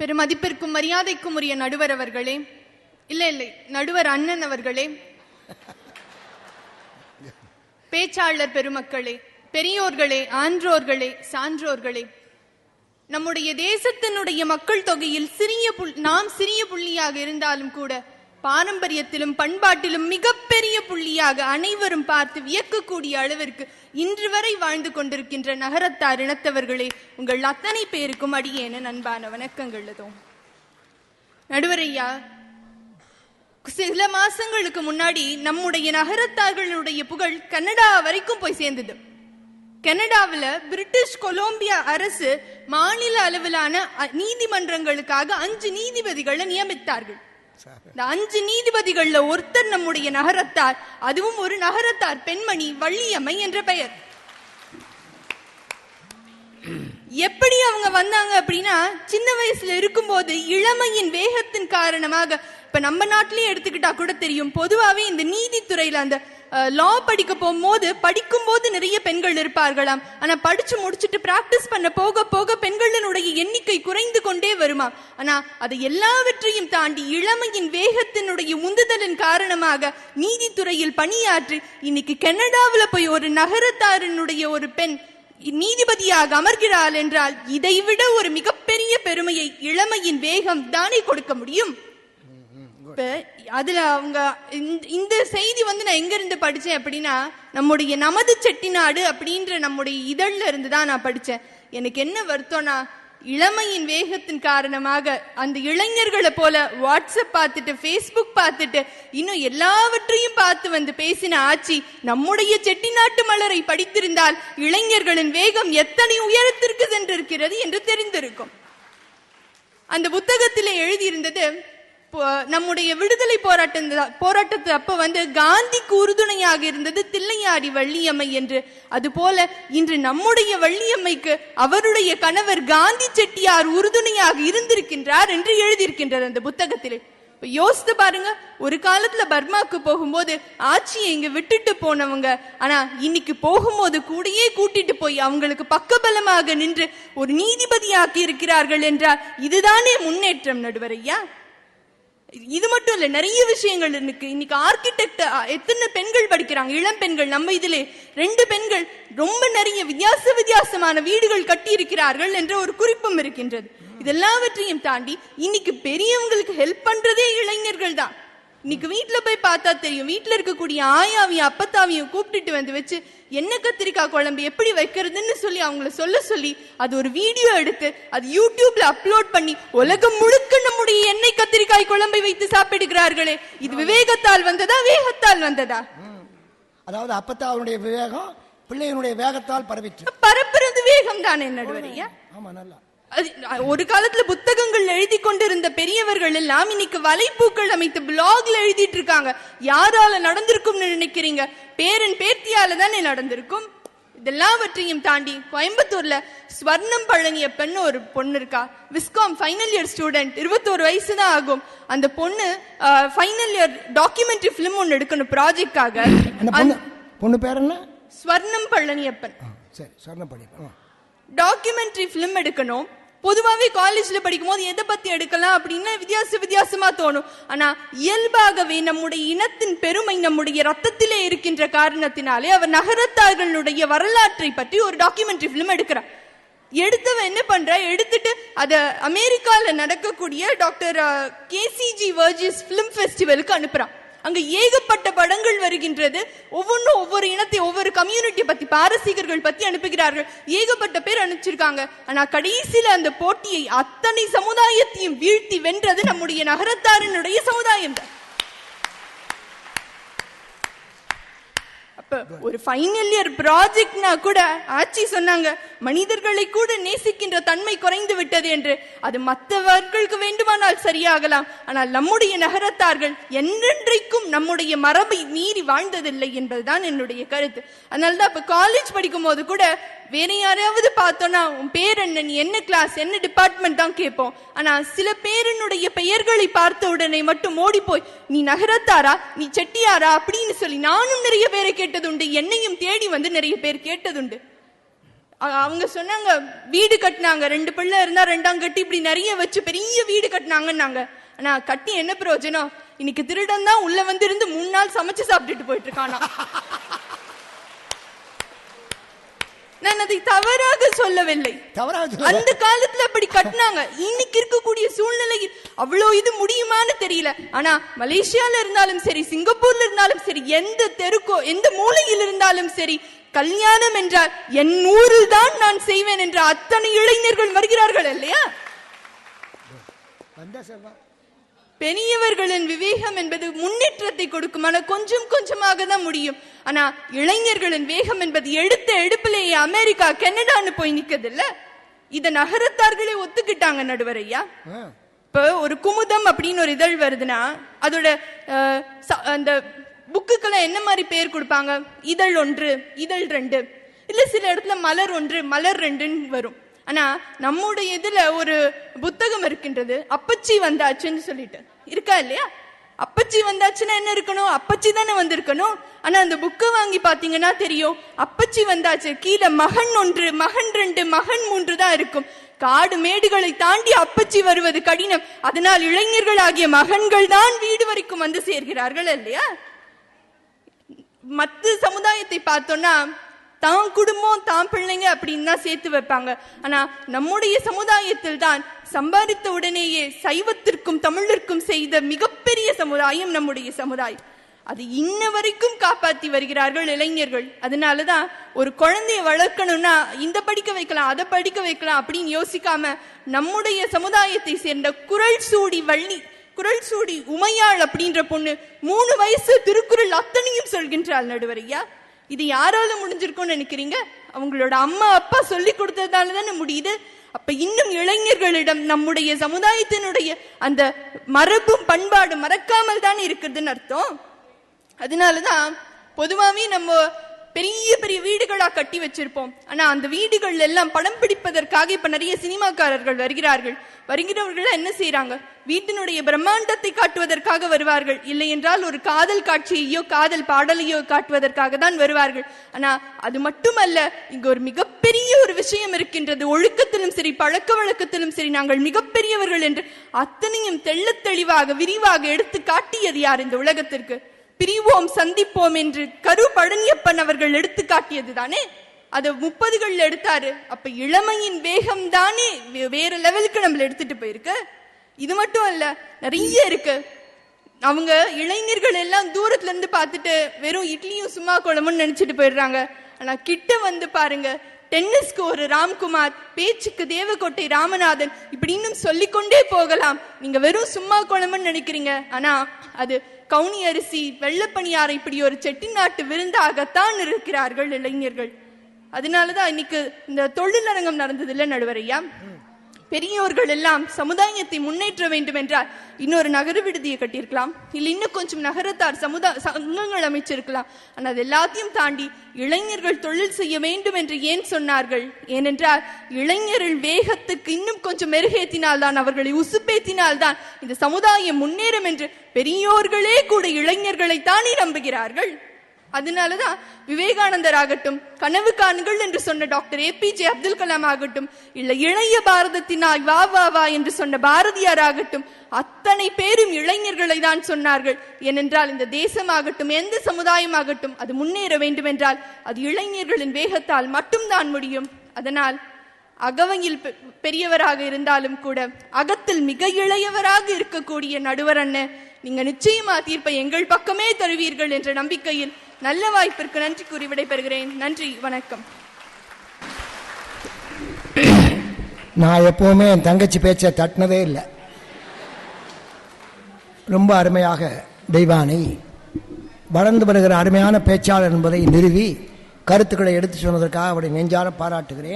பெருமதிப்பிற்கும் மரியாதைக்கும் உரிய நடுவர் அவர்களே, இல்லை நடுவர் அண்ணன் அவர்களே, பேச்சாளர் பெருமக்களே, பெரியோர்களே, ஆன்றோர்களே, சான்றோர்களே, நம்முடைய தேசத்தினுடைய மக்கள் தொகையில் நாம் சிறிய புள்ளியாக இருந்தாலும் கூட பாரம்பரியத்திலும் பண்பாட்டிலும் மிகப்பெரிய புள்ளியாக அனைவரும் பார்த்து வியக்கக்கூடிய அளவிற்கு இன்று வரை வாழ்ந்து கொண்டிருக்கின்ற நகரத்தார் இனத்தவர்களே, உங்கள் அத்தனை பேருக்கும் அடியேன அன்பான வணக்கங்களதும். நடுவரையா, சில மாசங்களுக்கு முன்னாடி நம்முடைய நகரத்தார்களுடைய புகழ் கனடா வரைக்கும் போய் சேர்ந்தது. கனடாவில் பிரிட்டிஷ் கொலம்பியா அரசு மாநில அளவிலான நீதிமன்றங்களுக்காக 5 நீதிபதிகளை நியமித்தார்கள். இந்த 5 நீதிபதிகள்ல ஒருத்தர் நம்முடைய நகரத்தார், அதுவும் ஒரு நகரத்தார் பெண்மணி வள்ளியம்மை என்ற பெயர். எப்படி அவங்க வந்தாங்க அப்படின்னா, சின்ன வயசுல இருக்கும்போது இளமையின் வேகத்தின் காரணமாக, இப்ப நம்ம நாட்டிலேயே எடுத்துக்கிட்டா கூட தெரியும், பொதுவாவே இந்த நீதித்துறையில அந்த லா படிக்கும் போது நிறைய பெண்கள் இருப்பார்களாம். ஆனா படிச்சு முடிச்சுட்டு பிராக்டிஸ் பண்ண போக போக பெண்களினுடைய எண்ணிக்கை குறைந்து கொண்டே வருமா. ஆனா அதை எல்லாவற்றையும் தாண்டி இளமையின் வேகத்தினுடைய உந்துதலின் காரணமாக நீதித்துறையில் பணியாற்றி இன்னைக்கு கனடாவில் போய் ஒரு நகரத்தாரினுடைய ஒரு பெண் நீதிபதியாக அமர்கிறாள் என்றால் இதைவிட ஒரு மிகப்பெரிய பெருமையை இளமையின் வேகம் தானே கொடுக்க முடியும். அதுல அவங்க இந்த செய்தி நான் எங்க இருந்து படிச்சேன் அப்படின்னா, நம்முடைய நமது செட்டிநாடு அப்படின்ற நம்முடைய இதழ்ல இருந்து தான் நான் படிச்சேன். எனக்கு என்ன வருத்தம்னா, இளமையின் வேகத்தின் காரணமாக அந்த இளைஞர்களை போல வாட்ஸ்அப் பார்த்துட்டு பேஸ்புக் பார்த்துட்டு இன்னும் எல்லாவற்றையும் பார்த்து பேசின ஆட்சி நம்முடைய செட்டிநாட்டு மலரை படித்திருந்தால் இளைஞர்களின் வேகம் எத்தனை உயரத்திற்கு சென்றிருக்கிறது என்று தெரிந்திருக்கும். அந்த புத்தகத்திலே எழுதியிருந்தது, நம்முடைய விடுதலை போராட்டத்து அப்ப காந்திக்கு உறுதுணையாக இருந்தது தில்லையாடி வள்ளியம்மை என்று. அது போல இன்று நம்முடைய வள்ளியம்மைக்கு அவருடைய கணவர் காந்தி செட்டியார் உறுதுணையாக இருந்திருக்கின்றார் என்று எழுதியிருக்கின்றார் அந்த புத்தகத்திலே. யோசித்து பாருங்க, ஒரு காலத்துல பர்மாக்கு போகும்போது ஆட்சியை இங்க விட்டுட்டு போனவங்க, ஆனா இன்னைக்கு போகும்போது கூடையே கூட்டிட்டு போய் அவங்களுக்கு பக்கபலமாக நின்று ஒரு நீதிபதியாக்கி இருக்கிறார்கள் என்றால் இதுதானே முன்னேற்றம் நடுவரையா. இது மட்டும் இல்ல, நிறைய விஷயங்கள் இருக்கு. இன்னைக்கு ஆர்கிடெக்ட் எத்தனை பெண்கள் படிக்கிறாங்க, இளம் பெண்கள். நம்ம இதிலே 2 பெண்கள் ரொம்ப நிறைய வித்தியாசமான வீடுகள் கட்டி இருக்கிறார்கள் என்ற ஒரு குறிப்பும் இருக்கின்றது. இதெல்லாவற்றையும் தாண்டி இன்னைக்கு பெரியவங்களுக்கு ஹெல்ப் பண்றதே இளைஞர்கள் தான். இன்னைக்கு வீட்டுல போய் பார்த்தா தெரியும், வீட்டுல இருக்கக்கூடிய ஆயாவையும் அப்பத்தாவையும் கூப்பிட்டுட்டு வச்சு என்ன கத்திரிக்காய் குழம்பு எப்படி வைக்கிறதுன்னு சொல்லி அவங்கள சொல்லி அது ஒரு வீடியோ எடுத்து அது யூடியூப்ல அப்லோட் பண்ணி உலகம் முழுக்க நம்முடைய எண்ணெய் கத்திரிக்காய் குழம்பை வைத்து சாப்பிடுகிறார்களே. இது விவேகத்தால் வந்ததா, வேகத்தால் வந்ததா? அதாவது அப்பத்தாவுடைய விவேகம் பிள்ளைகளுடைய வேகத்தால் பரப்புறது வேகம் தானே நடுவரையா. ஆமா, நல்லா. ஒரு காலத்துல புத்தகங்கள் எழுதி கொண்டிருந்த பெரியவர்கள் எல்லாம் இன்னைக்கு வலைப்பூக்கள் அமைத்து பிளாக்ல எழுதிட்டு இருக்காங்க. யாரால நடந்திருக்கும்னு நினைக்கிறீங்க? பேரன் பேத்தியால தானே நடந்திருக்கும். இதெல்லாவற்றையும் தாண்டி கோயம்புத்தூர்ல ஸ்வர்ணம் பழனியப்பன் ஒரு பொண்ணு இருக்கா. விஸ்காம் ஃபைனல் இயர் ஸ்டூடெண்ட், 21 வயசு தான் ஆகும். அந்த பொண்ணு ஃபைனல் இயர் டாக்குமெண்ட்ரி பிலிம் ஒன்னு எடுக்கணும் ப்ராஜெக்டாக. பொண்ணு பேர் என்ன? ஸ்வர்ணம் பழனியப்பன். சரி, ஸ்வர்ணம் பழனியப்பன். டாக்குமெண்ட்ரி பிலிம் எடுக்கணும். பொதுவாகவே காலேஜ்ல படிக்கும் போது எதை பத்தி எடுக்கலாம் அப்படின்னு வித்தியாசமா தோணும். ஆனா இயல்பாகவே நம்முடைய இனத்தின் பெருமை நம்முடைய ரத்தத்திலே இருக்கின்ற காரணத்தினாலே அவர் நகரத்தார்களுடைய வரலாற்றை பற்றி ஒரு டாக்குமெண்ட்ரி பிலிம் எடுக்கிறார். எடுத்தவன் என்ன பண்ற, எடுத்துட்டு அத அமெரிக்கால நடக்கக்கூடிய டாக்டர் கேசிஜி வர்ஜிஸ் பிலிம் ஃபெஸ்டிவலுக்கு அனுப்புறான். அங்க ஏகப்பட்ட படங்கள் வருகின்றது. ஒவ்வொன்றும் ஒவ்வொரு இனத்தை, ஒவ்வொரு கம்யூனிட்டி பத்தி, பாரசீகர்கள் பத்தி அனுப்புகிறார்கள். ஏகப்பட்ட பேர் அனுப்பிச்சிருக்காங்க. ஆனா கடைசியில அந்த போட்டியை அத்தனை சமுதாயத்தையும் வீழ்த்தி வென்றது நம்முடைய நகரத்தாரினுடைய சமுதாயம் தான். அப்ப ஒரு ஃபைனல் இயர் ப்ராஜெக்ட்னா கூட ஆட்சி சொன்னாங்க, மனிதர்களை கூட நேசிக்கின்ற தன்மை குறைந்து விட்டது என்று. அது மற்றவர்களுக்கு வேண்டுமானால் சரியாகலாம், ஆனால் நம்முடைய நகரத்தார்கள் என்றென்றைக்கும் நம்முடைய மரபை மீறி வாழ்ந்ததில்லை என்பதுதான் என்னுடைய கருத்து. அதனாலதான் இப்ப காலேஜ் படிக்கும் போது கூட வேற யாராவது பார்த்தோம்னா உன் பேர் என்ன, நீ என்ன கிளாஸ், என்ன டிபார்ட்மெண்ட் தான் கேட்போம். ஆனா சில பேருனுடைய பெயர்களை பார்த்த உடனே மட்டும் ஓடி போய் நீ நகரத்தாரா, நீ செட்டியாரா அப்படின்னு சொல்லி நானும் நிறைய பேரை கேட்டதுண்டு. என்னையும் தேடி நிறைய பேர் கேட்டதுண்டு. அவங்க சொன்னாங்க வீடு கட்டினாங்க, 2 பிள்ளை இருந்தா 2ஆம் கட்டி இப்படி நிறைய வச்சு பெரிய வீடு கட்டினாங்கன்னாங்க. ஆனா கட்டி என்ன பிரயோஜனம்? இன்னைக்கு திருடன் தான் உள்ள வந்து இருந்து 3 நாள் சமைச்சு சாப்பிட்டுட்டு போயிட்டு இருக்கானா. நான் அதை தவறாக சொல்லவில்லை, அந்த காலத்துல அப்படி கட்டினாங்க. இன்னைக்கு இருக்கக்கூடிய சூழ்நிலையில் அவ்வளோ இது முடியுமான்னு தெரியல. ஆனா மலேசியால இருந்தாலும் சரி, சிங்கப்பூர்ல இருந்தாலும் சரி, எந்த தெருக்கோ எந்த மூலையில் இருந்தாலும் சரி, கல்யாணம் என்றால் என் ஊரில் தான் நான் செய்வேன் என்ற அத்தனை இளைஞர்கள் வருகிறார்கள் இல்லையா? பெரியவர்களின் விவேகம் என்பது முன்னேற்றத்தை கொடுக்கும், ஆனா கொஞ்சம் கொஞ்சமாக தான் முடியும். ஆனா இளைஞர்களின் வேகம் என்பது எடுத்த எடுப்பிலேயே அமெரிக்கா கனடான்னு போய் நிக்கிறது இல்ல. இத நகரத்தார்களே ஒத்துக்கிட்டாங்க நடுவர் ஐயா. இப்ப ஒரு குமுதம் அப்படின்னு ஒரு இதழ் வருதுன்னா அதோட அந்த புக்குக்கெல்லாம் என்ன மாதிரி பேர் கொடுப்பாங்க? இதழ் 1, இதழ் 2, இல்ல சில இடத்துல மலர் 1, மலர் 2ன்னு வரும். ஆனா நம்முடைய இதுல ஒரு புத்தகம் இருக்கின்றது, அப்பச்சி வந்தாச்சுன்னு சொல்லிட்டு இருக்கா இல்லையா? அப்பச்சி வந்தாச்சுன்னா என்ன இருக்கணும்? அப்பச்சி தானே வந்திருக்கணும். ஆனா அந்த புக்கை வாங்கி பாத்தீங்கன்னா தெரியும், அப்பச்சி வந்தாச்சு கீழே மகன் 1, மகன் 2, மகன் 3 தான் இருக்கும். காடு மேடுகளை தாண்டி அப்பச்சி வருவது கடினம். அதனால் இளைஞர்கள் ஆகிய மகன்கள் தான் வீடு வரைக்கும் வந்து சேர்கிறார்கள் இல்லையா? மற்ற சமுதாயத்தை பார்த்தோம்னா தான் குடும்பம் தான் பிள்ளைங்க அப்படின்னு தான் சேர்த்து வைப்பாங்க. ஆனா நம்முடைய சமுதாயத்தில் தான் சம்பாதித்த உடனேயே சைவத்திற்கும் தமிழிற்கும் செய்த மிகப்பெரிய சமுதாயம் நம்முடைய சமுதாயம். அது இன்ன வரைக்கும் காப்பாற்றி வருகிறார்கள் இளைஞர்கள். அதனாலதான் ஒரு குழந்தைய வளர்க்கணும்னா இந்த படிக்க வைக்கலாம் அதை படிக்க வைக்கலாம் அப்படின்னு யோசிக்காம நம்முடைய சமுதாயத்தை சேர்ந்த குரல் சூடி உமையாள் அப்படின்ற பொண்ணு 3 வயசு திருக்குறள் அத்தனையும் சொல்கின்றாள் நடுவர் ஐயா. இது யாரால முடிஞ்சிருக்கும்னு நினைக்கிறீங்க? அவங்களோட அம்மா அப்பா சொல்லி கொடுத்ததால தானே முடியுது. அப்ப இன்னும் இளைஞர்களிடம் நம்முடைய சமுதாயத்தினுடைய அந்த மரபும் பண்பாடு மறக்காமல் தானே இருக்குதுன்னு அர்த்தம். அதனாலதான் பொதுவாவே நம்ம பெரிய பெரிய வீடுகளா கட்டி வச்சிருப்போம். ஆனா அந்த வீடுகள் எல்லாம் படம் பிடிப்பதற்காக இப்ப நிறைய சினிமாக்காரர்கள் வருகிறவர்கள் என்ன செய்யறாங்க? வீட்டினுடைய பிரம்மாண்டத்தை காட்டுவதற்காக வருவார்கள், இல்லை என்றால் ஒரு காதல் காட்சியையோ காதல் பாடலையோ காட்டுவதற்காக தான் வருவார்கள். ஆனா அது மட்டுமல்ல, இங்க ஒரு மிகப்பெரிய ஒரு விஷயம் இருக்கின்றது. ஒழுக்கத்திலும் சரி பழக்க வழக்கத்திலும் சரி நாங்கள் மிகப்பெரியவர்கள் என்று அத்தனையும் தெள்ளத் தெளிவாக விரிவாக எடுத்து காட்டியது யார் இந்த உலகத்திற்கு? பிரிவோம் சந்திப்போம் என்று கரு பழனியப்பன் அவர்கள் எடுத்து காட்டியது தானே. அதை 30கள் எடுத்தாரு. அப்ப இளமையின் வேகம் தானே வேற லெவலுக்கு நம்மள எடுத்துட்டு போயிருக்கு. இது மட்டும் அல்ல, நிறைய இருக்கு. அவங்க இளைஞர்கள் எல்லாம் தூரத்துல இருந்து பார்த்துட்டு வெறும் இட்லியும் சும்மா குழம்புன்னு நினைச்சிட்டு போயிடுறாங்க. ஆனா கிட்ட வந்து பாருங்க, டென்னிஸ்க்கு ஒரு ராம்குமார், பேச்சுக்கு தேவக்கோட்டை ராமநாதன், இப்படி இன்னும் சொல்லிக்கொண்டே போகலாம். நீங்க வெறும் சும்மா குழம்புன்னு நினைக்கிறீங்க, ஆனா அது கவுனி அரிசி வெள்ளப்பணியாரை இப்படி ஒரு செட்டிநாட்டு விருந்தாகத்தான் இருக்கிறார்கள் இளைஞர்கள். அதனாலதான் இன்னைக்கு இந்த தொழிலரங்கம் நடந்தது இல்ல நடுவர் ஐயா. பெரியோர்கள் எல்லாம் சமுதாயத்தை முன்னேற்ற வேண்டும் என்றால் இன்னொரு நகர விடுதியை கட்டியிருக்கலாம், இல்லை இன்னும் கொஞ்சம் நகரத்தார் சங்கங்கள் அமைச்சிருக்கலாம். ஆனால் அது எல்லாத்தையும் தாண்டி இளைஞர்கள் தொழில் செய்ய வேண்டும் என்று ஏன் சொன்னார்கள்? ஏனென்றால் இளைஞர்கள் வேகத்துக்கு இன்னும் கொஞ்சம் மெருகேற்றினால்தான், அவர்களை உசுப்பேற்றினால்தான் இந்த சமுதாயம் முன்னேறும் என்று பெரியோர்களே கூட இளைஞர்களை தானே நம்புகிறார்கள். அதனாலதான் விவேகானந்தர் ஆகட்டும், கனவு காணுங்கள் என்று சொன்ன டாக்டர் APJ அப்துல் கலாம் ஆகட்டும், இல்ல இளைய பாரதத்தினாய் வா வா வா என்று சொன்ன பாரதியார் ஆகட்டும், அத்தனை பேரும் இளைஞர்களை தான் சொன்னார்கள். ஏனென்றால் இந்த தேசமாகட்டும் எந்த சமுதாயமாகட்டும் அது முன்னேற வேண்டும் என்றால் அது இளைஞர்களின் வேகத்தால் மட்டும்தான் முடியும். அதனால் அகவையில் பெரியவராக இருந்தாலும் கூட அகத்தில் மிக இளையவராக இருக்கக்கூடிய நடுவர் அண்ணன், நீங்க நிச்சயமா தீர்ப்பை எங்கள் பக்கமே தருவீர்கள் என்ற நம்பிக்கையில் நல்ல வாய்ப்பிற்கு நன்றி கூறி விடைபெறுகிறேன். நன்றி, வணக்கம். நான் எப்பவுமே என் தங்கச்சி பேச்சை தட்டினதே இல்லை. ரொம்ப அருமையாக தெய்வானை வளர்ந்து வருகிற அருமையான பேச்சாளர் என்பதை நிறுவி கருத்துக்களை எடுத்து சொன்னதற்காக அவரை நெஞ்சார பாராட்டுகிறேன்.